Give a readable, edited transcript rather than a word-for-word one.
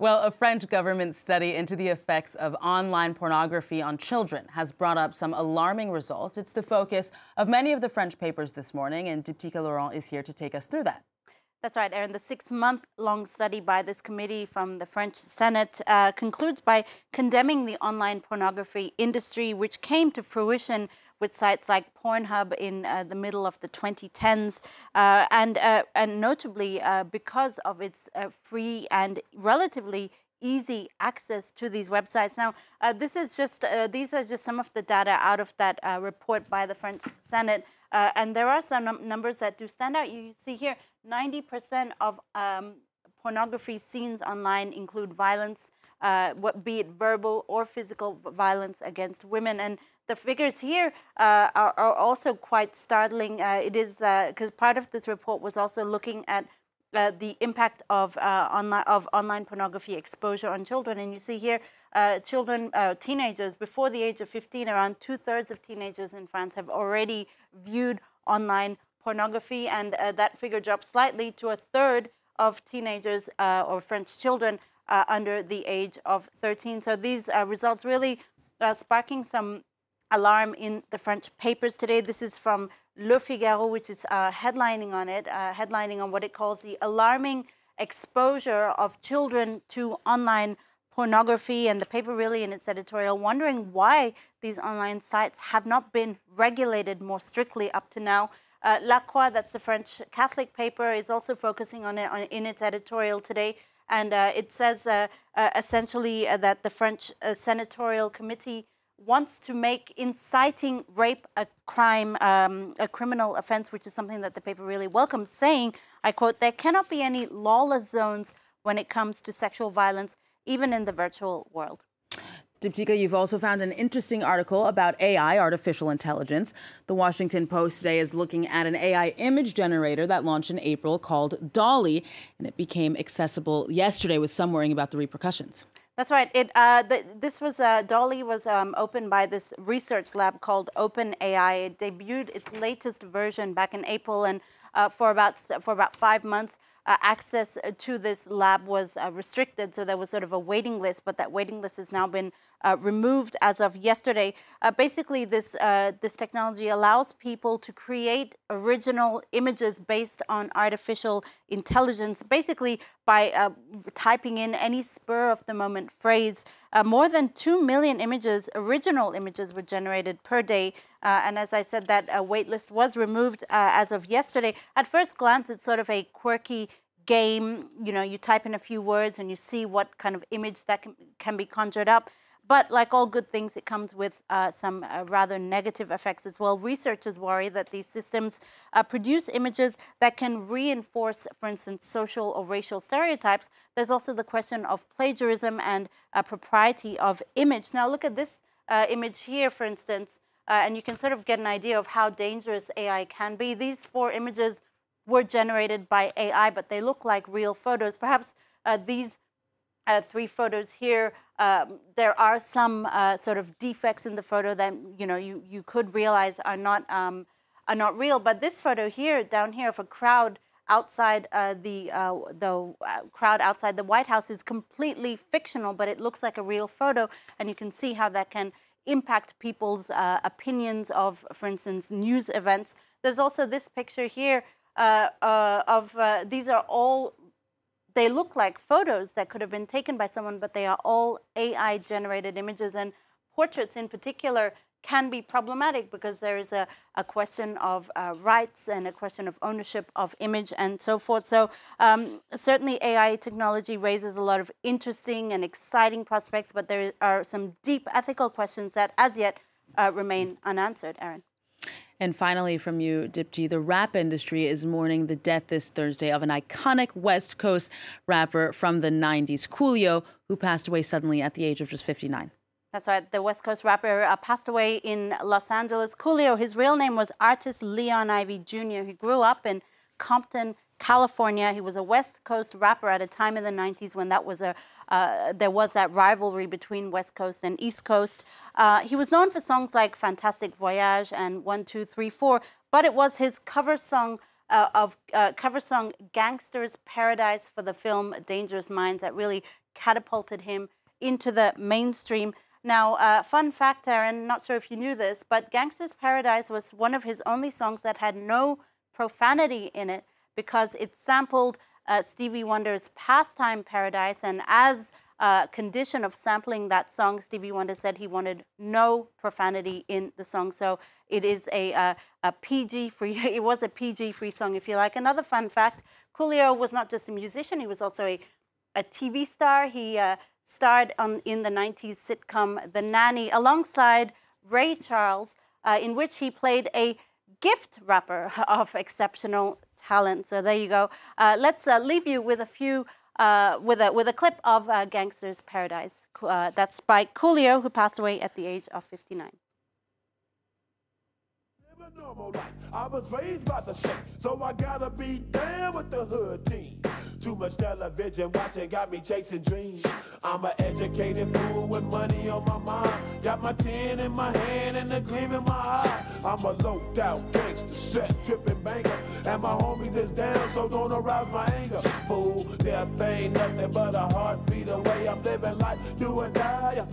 Well, a French government study into the effects of online pornography on children has brought up some alarming results. It's the focus of many of the French papers this morning, and Diptyque Laurent is here to take us through that. That's right, Aaron. The 6-month-long study by this committee from the French Senate concludes by condemning the online pornography industry, which came to fruition with sites like Pornhub in the middle of the 2010s, and notably because of its free and relatively easy access to these websites. Now, these are just some of the data out of that report by the French Senate, and there are some numbers that do stand out. You see here, 90% of pornography scenes online include violence, be it verbal or physical violence against women. And the figures here are also quite startling. It is because part of this report was also looking at the impact of online pornography exposure on children. And you see here, teenagers before the age of 15, around 2/3 of teenagers in France have already viewed online pornography, and that figure drops slightly to 1/3 of teenagers or French children under the age of 13. So these results really sparking some alarm in the French papers today. This is from Le Figaro, which is headlining on what it calls the alarming exposure of children to online pornography. And the paper really in its editorial wondering why these online sites have not been regulated more strictly up to now. La Croix, that's the French Catholic paper, is also focusing on it in its editorial today. And it says essentially that the French senatorial committee wants to make inciting rape a crime, a criminal offense, which is something that the paper really welcomes, saying, I quote, "There cannot be any lawless zones when it comes to sexual violence, even in the virtual world." Diptyque, you've also found an interesting article about AI, artificial intelligence. The Washington Post today is looking at an AI image generator that launched in April called Dolly, and it became accessible yesterday with some worrying about the repercussions. That's right. Dolly was opened by this research lab called OpenAI. It debuted its latest version back in April, and for about 5 months, access to this lab was restricted. So there was sort of a waiting list, but that waiting list has now been removed as of yesterday. Basically, this technology allows people to create original images based on artificial intelligence, basically by typing in any spur-of-the-moment phrase. More than 2 million original images were generated per day. And as I said, that wait list was removed as of yesterday. At first glance, it's sort of a quirky game. You know, you type in a few words and you see what kind of image that can be conjured up. But like all good things, it comes with some rather negative effects as well. Researchers worry that these systems produce images that can reinforce, for instance, social or racial stereotypes. There's also the question of plagiarism and propriety of image. Now, look at this image here, for instance, and you can sort of get an idea of how dangerous AI can be. These 4 images were generated by AI, but they look like real photos. Perhaps these 3 photos here, there are some sort of defects in the photo that you could realize are not real. But this photo here, down here, of a crowd outside the crowd outside the White House is completely fictional, but it looks like a real photo, and you can see how that can impact people's opinions of, for instance, news events. There's also this picture here these are all. They look like photos that could have been taken by someone, but they are all AI-generated images. And portraits in particular can be problematic because there is a question of rights and a question of ownership of image and so forth. So certainly AI technology raises a lot of interesting and exciting prospects, but there are some deep ethical questions that as yet remain unanswered, Aaron. And finally from you, Diptyque, the rap industry is mourning the death this Thursday of an iconic West Coast rapper from the 90s, Coolio, who passed away suddenly at the age of just 59. That's right. The West Coast rapper passed away in Los Angeles. Coolio, his real name was Artist Leon Ivy Jr. He grew up in Compton, California. He was a West Coast rapper at a time in the 90s when that was there was that rivalry between West Coast and East Coast. He was known for songs like Fantastic Voyage and 1, 2, 3, 4, but it was his cover song Gangsta's Paradise for the film Dangerous Minds that really catapulted him into the mainstream. Now, fun fact, Aaron, not sure if you knew this, but Gangsta's Paradise was one of his only songs that had no profanity in it because it sampled Stevie Wonder's Pastime Paradise, and as a condition of sampling that song, Stevie Wonder said he wanted no profanity in the song. So it is a PG-free, it was a PG-free song, if you like. Another fun fact, Coolio was not just a musician, he was also a TV star. He starred in the 90s sitcom The Nanny alongside Ray Charles, in which he played a gift wrapper of exceptional talent. So there you go. Let's leave you with a few, with a clip of Gangsta's Paradise. That's by Coolio, who passed away at the age of 59. Normal life. I was raised by the state, so I gotta be down with the hood team. Too much television watching got me chasing dreams. I'm an educated fool with money on my mind. Got my 10 in my hand and a gleam in my eye. I'm a loped out gangster, set tripping banker, and my homies is down, so don't arouse my anger. Fool, death ain't nothing but a heartbeat away. I'm living life, do or die.